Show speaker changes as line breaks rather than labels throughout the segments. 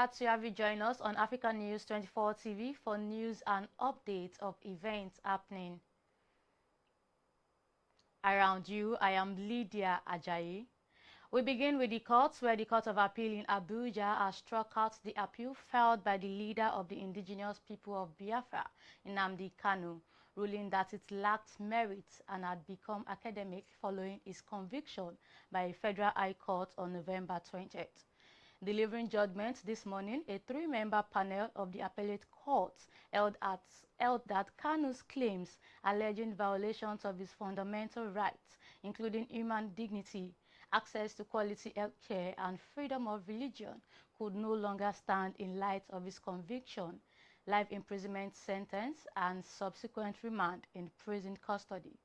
glad to have you join us on Africa News 24 TV for news and updates of events happening around you. I am Lydia Ajayi. We begin with the courts, where the Court of Appeal in Abuja has struck out the appeal filed by the leader of the indigenous people of Biafra, Nnamdi Kanu, ruling that it lacked merit and had become academic following his conviction by a federal high court on November 20th. Delivering judgment this morning, a three-member panel of the appellate court held that Kanu's claims alleging violations of his fundamental rights, including human dignity, access to quality health care, and freedom of religion, could no longer stand in light of his conviction, life imprisonment sentence, and subsequent remand in prison custody.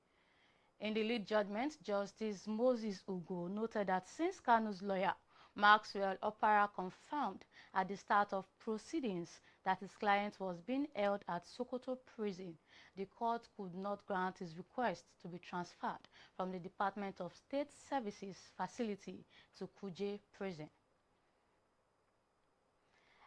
In the lead judgment, Justice Moses Ugo noted that since Kanu's lawyer, Maxwell Opara, confirmed at the start of proceedings that his client was being held at Sokoto prison, the court could not grant his request to be transferred from the Department of State Services facility to Kuje prison.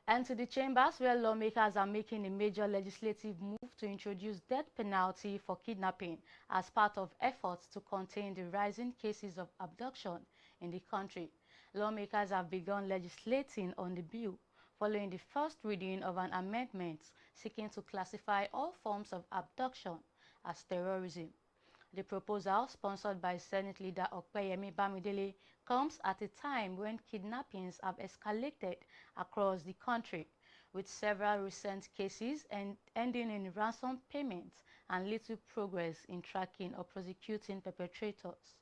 And to the chambers, where lawmakers are making a major legislative move to introduce death penalty for kidnapping as part of efforts to contain the rising cases of abduction in the country. Lawmakers have begun legislating on the bill following the first reading of an amendment seeking to classify all forms of abduction as terrorism. The proposal, sponsored by Senate leader Opeyemi Bamidele, comes at a time when kidnappings have escalated across the country, with several recent cases ending in ransom payments and little progress in tracking or prosecuting perpetrators.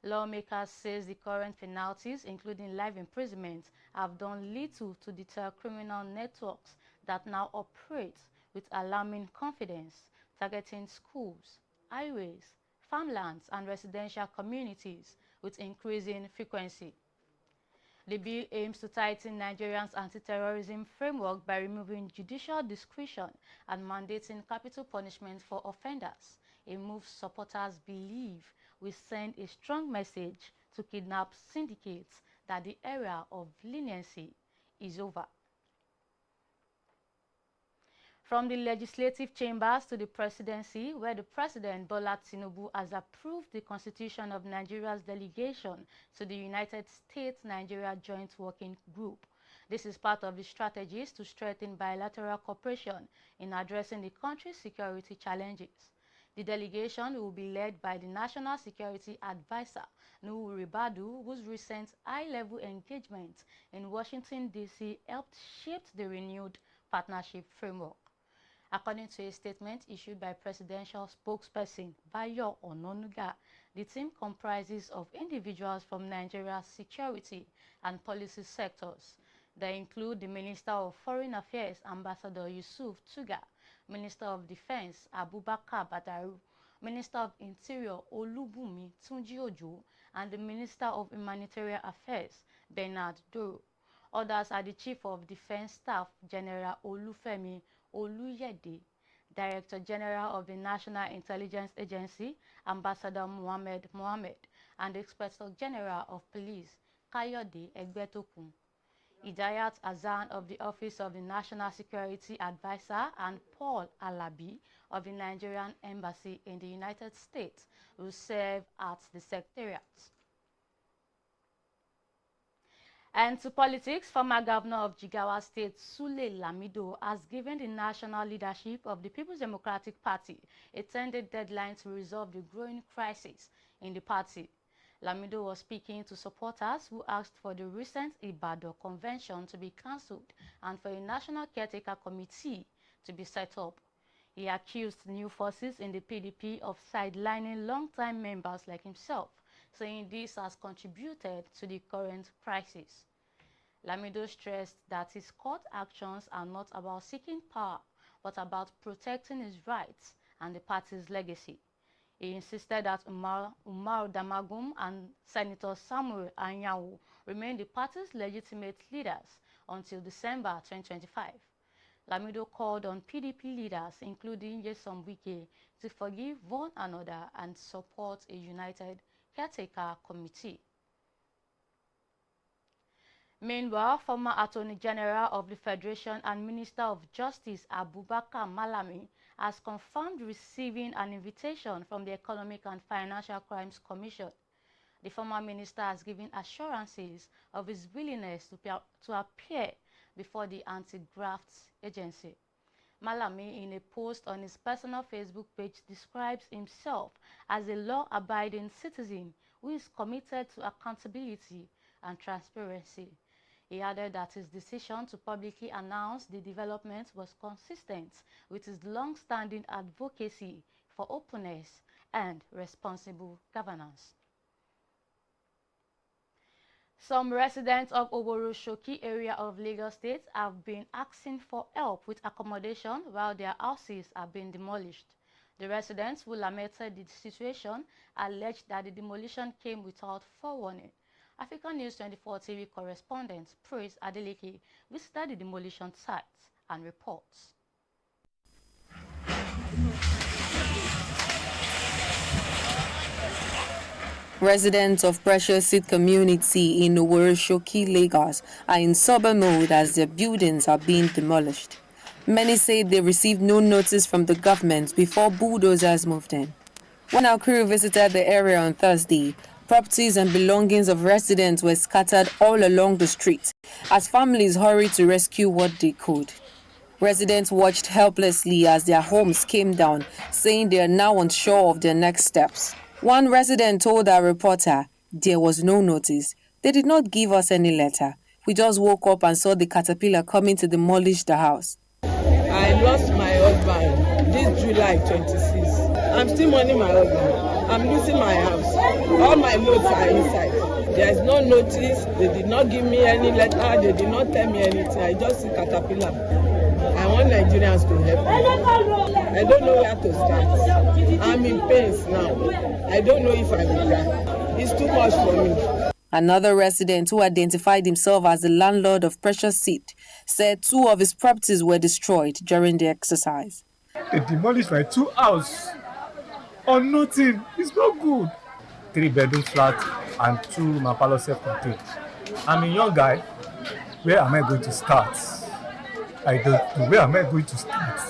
Lawmakers says the current penalties, including life imprisonment, have done little to deter criminal networks that now operate with alarming confidence, targeting schools, highways, farmlands, and residential communities with increasing frequency. The bill aims to tighten Nigeria's anti-terrorism framework by removing judicial discretion and mandating capital punishment for offenders, a move supporters believe will send a strong message to kidnap syndicates that the era of leniency is over. From the legislative chambers to the presidency, where the President Bola Tinubu has approved the constitution of Nigeria's delegation to the United States-Nigeria Joint Working Group. This is part of the strategies to strengthen bilateral cooperation in addressing the country's security challenges. The delegation will be led by the National Security Advisor, Nuhu Ribadu, whose recent high-level engagement in Washington, D.C. helped shape the renewed partnership framework. According to a statement issued by presidential spokesperson Bayo Ononuga, the team comprises of individuals from Nigeria's security and policy sectors. They include the Minister of Foreign Affairs, Ambassador Yusuf Tuga, Minister of Defense, Abubakar Badaru, Minister of Interior, Olubumi Tunji Ojo, and the Minister of Humanitarian Affairs, Bernard Doro. Others are the Chief of Defense Staff, General Olufemi Oluyede, Director General of the National Intelligence Agency, Ambassador Mohammed Mohammed, and the Inspector General of Police, Kayode Egbetokun. Idayat Azan of the Office of the National Security Advisor, and Paul Alabi of the Nigerian Embassy in the United States will serve at the Secretariat. And to politics, former governor of Jigawa State, Sule Lamido, has given the national leadership of the People's Democratic Party a 10-day deadline to resolve the growing crisis in the party. Lamido was speaking to supporters who asked for the recent Ibadan convention to be cancelled and for a national caretaker committee to be set up. He accused new forces in the PDP of sidelining long-time members like himself, saying this has contributed to the current crisis. Lamido stressed that his court actions are not about seeking power, but about protecting his rights and the party's legacy. He insisted that Umar Damagum and Senator Samuel Anyanwu remain the party's legitimate leaders until December 2025. Lamido called on PDP leaders, including Nyesom Wike, to forgive one another and support a united caretaker committee. Meanwhile, former Attorney General of the Federation and Minister of Justice Abubakar Malami has confirmed receiving an invitation from the Economic and Financial Crimes Commission. The former minister has given assurances of his willingness to appear before the anti-graft agency. Malami, in a post on his personal Facebook page, describes himself as a law-abiding citizen who is committed to accountability and transparency. He added that his decision to publicly announce the development was consistent with his long-standing advocacy for openness and responsible governance. Some residents of OWORONSHOKI area of Lagos State have been asking for help with accommodation while their houses are being demolished. The residents who lamented the situation alleged that the demolition came without forewarning. African News 24 TV correspondent Praise Adeleke visited the demolition site and reports.
Residents of Precious Seed community in OWORONSHOKI, Lagos are in sober mode as their buildings are being demolished. Many say they received no notice from the government before bulldozers moved in. When our crew visited the area on Thursday, properties and belongings of residents were scattered all along the street as families hurried to rescue what they could. Residents watched helplessly as their homes came down, saying they are now unsure of their next steps. One resident told our reporter, "There was no notice. They did not give us any letter. We just woke up and saw the caterpillar coming to demolish the house."
I lost my husband this July 26. I'm still mourning my husband. I'm losing my house. All my notes are inside. There is no notice. They did not give me any letter. They did not tell me anything. I just see caterpillar. I want Nigerians to help me. I don't know where to start. I'm in pains now. I don't know if I will cry. It's too much for me.
Another resident who identified himself as the landlord of Precious Seed said 2 of his properties were destroyed during the exercise.
They demolished my 2 houses on nothing. It's not good. 3-bedroom flat and 2 Mapalo self-contained. I'm a young guy. Where am I going to start? I don't know. Where am I going to start?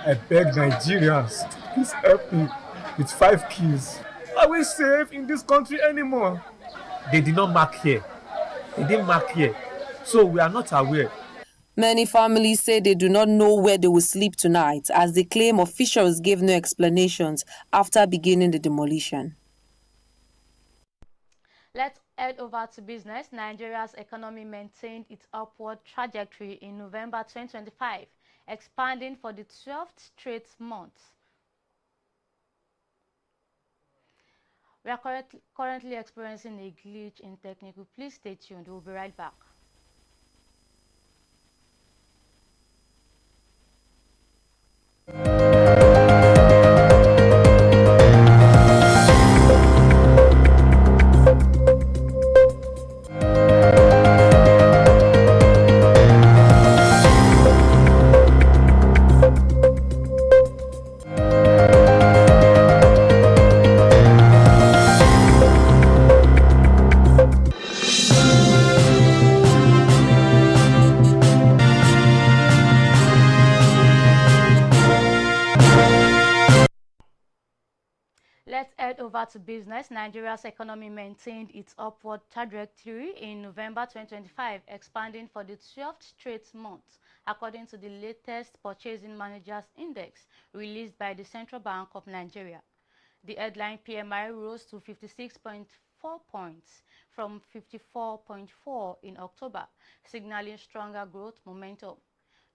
I beg Nigerians to please help me with 5 kids. Are we safe in this country anymore? They did not mark here. They didn't mark here. So we are not aware.
Many families say they do not know where they will sleep tonight as they claim officials gave no explanations after beginning the demolition.
Let's head over to business. Nigeria's economy maintained its upward trajectory in November 2025, expanding for the 12th straight month. We are currently experiencing a glitch in technical. Please stay tuned. We'll be right back. Let's head over to business. Nigeria's economy maintained its upward trajectory in November 2025, expanding for the 12th straight month, according to the latest Purchasing Managers Index released by the Central Bank of Nigeria. The headline PMI rose to 56.4 points from 54.4 in October, signaling stronger growth momentum.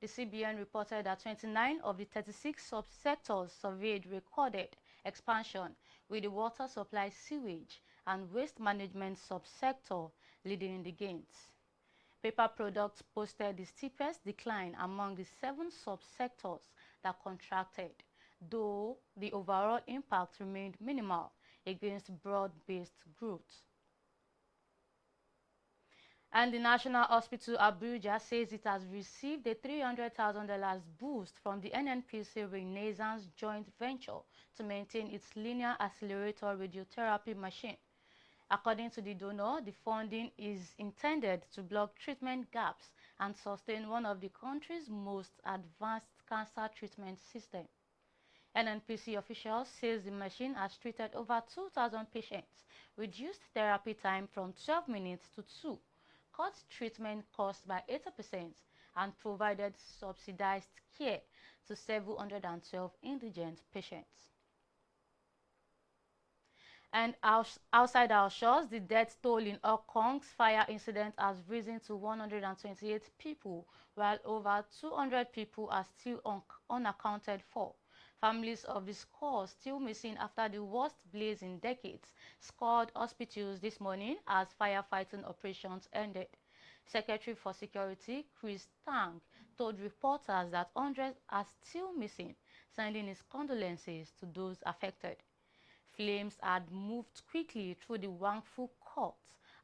The CBN reported that 29 of the 36 subsectors surveyed recorded expansion, with the water supply, sewage, and waste management subsector leading in the gains. Paper products posted the steepest decline among the 7 subsectors that contracted, though the overall impact remained minimal against broad-based growth. And the National Hospital Abuja says it has received a $300,000 boost from the NNPC Renaissance joint venture to maintain its linear accelerator radiotherapy machine. According to the donor, the funding is intended to block treatment gaps and sustain one of the country's most advanced cancer treatment systems. NNPC officials says the machine has treated over 2,000 patients, reduced therapy time from 12 minutes to 2, cut treatment costs by 80%, and provided subsidized care to 712 indigent patients. And outside our shores, the death toll in Kong's fire incident has risen to 128 people, while over 200 people are still unaccounted for. Families of the score still missing after the worst blaze in decades scored hospitals this morning as firefighting operations ended. Secretary for Security Chris Tang told reporters that hundreds are still missing, sending his condolences to those affected. Flames had moved quickly through the Wangfu Court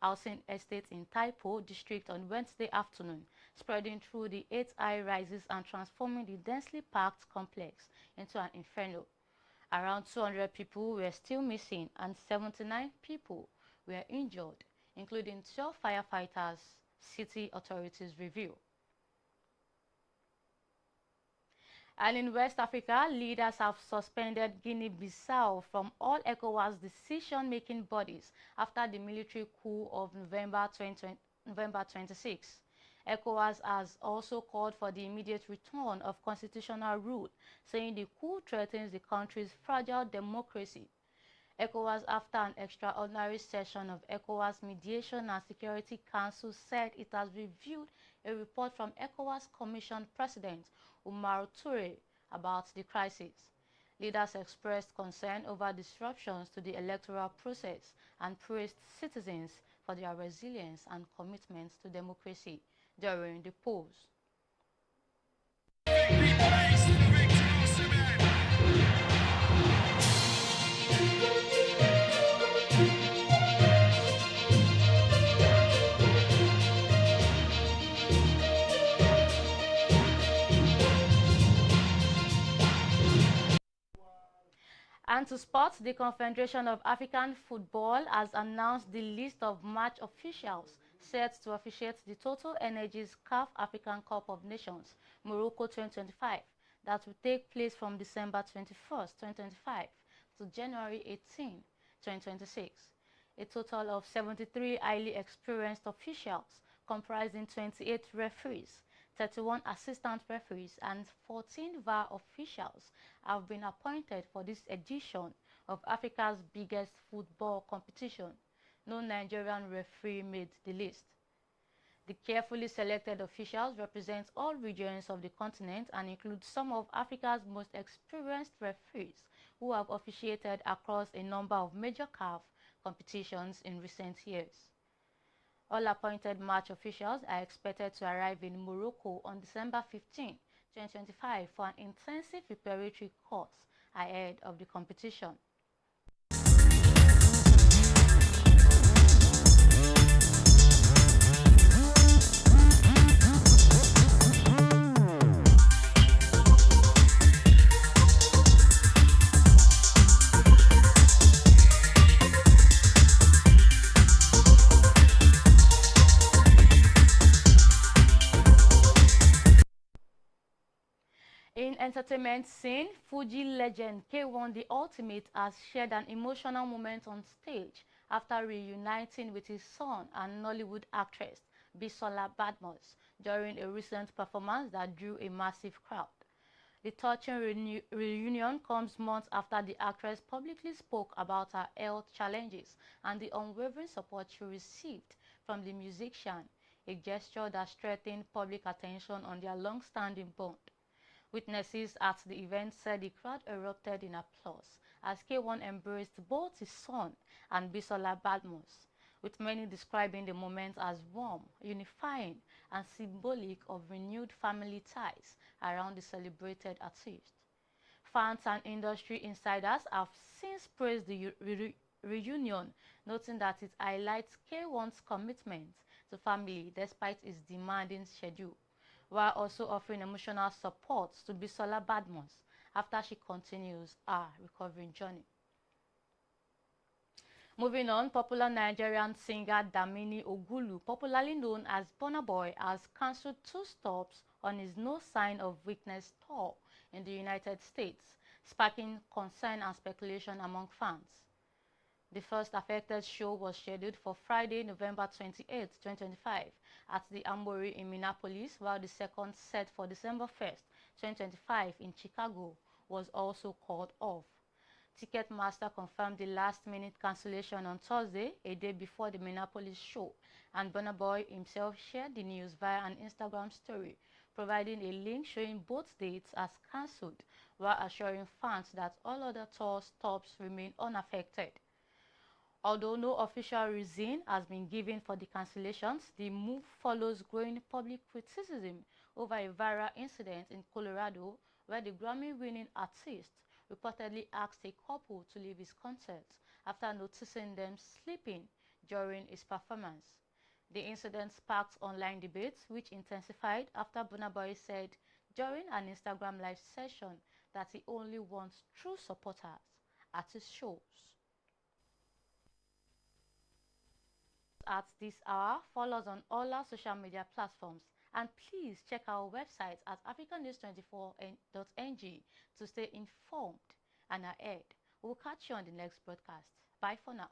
housing estate in Taipo district on Wednesday afternoon, spreading through the 8 high-rises and transforming the densely packed complex into an inferno. Around 200 people were still missing and 79 people were injured, including 12 firefighters, city authorities reveal. And in West Africa, leaders have suspended Guinea-Bissau from all ECOWAS decision-making bodies after the military coup of November 26. ECOWAS has also called for the immediate return of constitutional rule, saying the coup threatens the country's fragile democracy. ECOWAS, after an extraordinary session of ECOWAS Mediation and Security Council, said it has reviewed a report from ECOWAS Commission President Umar Toure about the crisis. Leaders expressed concern over disruptions to the electoral process and praised citizens for their resilience and commitment to democracy during the polls. And to sports, the Confederation of African Football has announced the list of match officials set to officiate the Total Energies CAF African Cup of Nations, Morocco 2025, that will take place from December 21st, 2025 to January 18, 2026. A total of 73 highly experienced officials comprising 28 referees, 31 assistant referees and 14 VAR officials have been appointed for this edition of Africa's biggest football competition. No Nigerian referee made the list. The carefully selected officials represent all regions of the continent and include some of Africa's most experienced referees who have officiated across a number of major CAF competitions in recent years. All appointed match officials are expected to arrive in Morocco on December 15, 2025 for an intensive preparatory course ahead of the competition. In entertainment scene, Fuji legend K1 The Ultimate has shared an emotional moment on stage after reuniting with his son and Nollywood actress BISOLA BADMUS during a recent performance that drew a massive crowd. The touching reunion comes months after the actress publicly spoke about her health challenges and the unwavering support she received from the musician, a gesture that strengthened public attention on their long-standing bond. Witnesses at the event said the crowd erupted in applause as K1 embraced both his son and BISOLA BADMUS, with many describing the moment as warm, unifying, and symbolic of renewed family ties around the celebrated artist. Fans and industry insiders have since praised the reunion, noting that it highlights K1's commitment to family despite his demanding schedule, while also offering emotional support to BISOLA BADMUS after she continues her recovery journey. Moving on, popular Nigerian singer Damini Ogulu, popularly known as Burna Boy, has cancelled 2 stops on his No Sign of Weakness tour in the United States, sparking concern and speculation among fans. The first affected show was scheduled for Friday, November 28, 2025 at the Armory in Minneapolis, while the second set for December 1st, 2025 in Chicago was also called off. Ticketmaster confirmed the last-minute cancellation on Thursday, a day before the Minneapolis show, and Burna Boy himself shared the news via an Instagram story, providing a link showing both dates as cancelled, while assuring fans that all other tour stops remain unaffected. Although no official reason has been given for the cancellations, the move follows growing public criticism over a viral incident in Colorado where the Grammy-winning artist reportedly asked a couple to leave his concert after noticing them sleeping during his performance. The incident sparked online debates, which intensified after Burna Boy said during an Instagram live session that he only wants true supporters at his shows. At this hour, follow us on all our social media platforms, and please check our website at africanews24.ng to stay informed and ahead. We'll catch you on the next broadcast. Bye for now.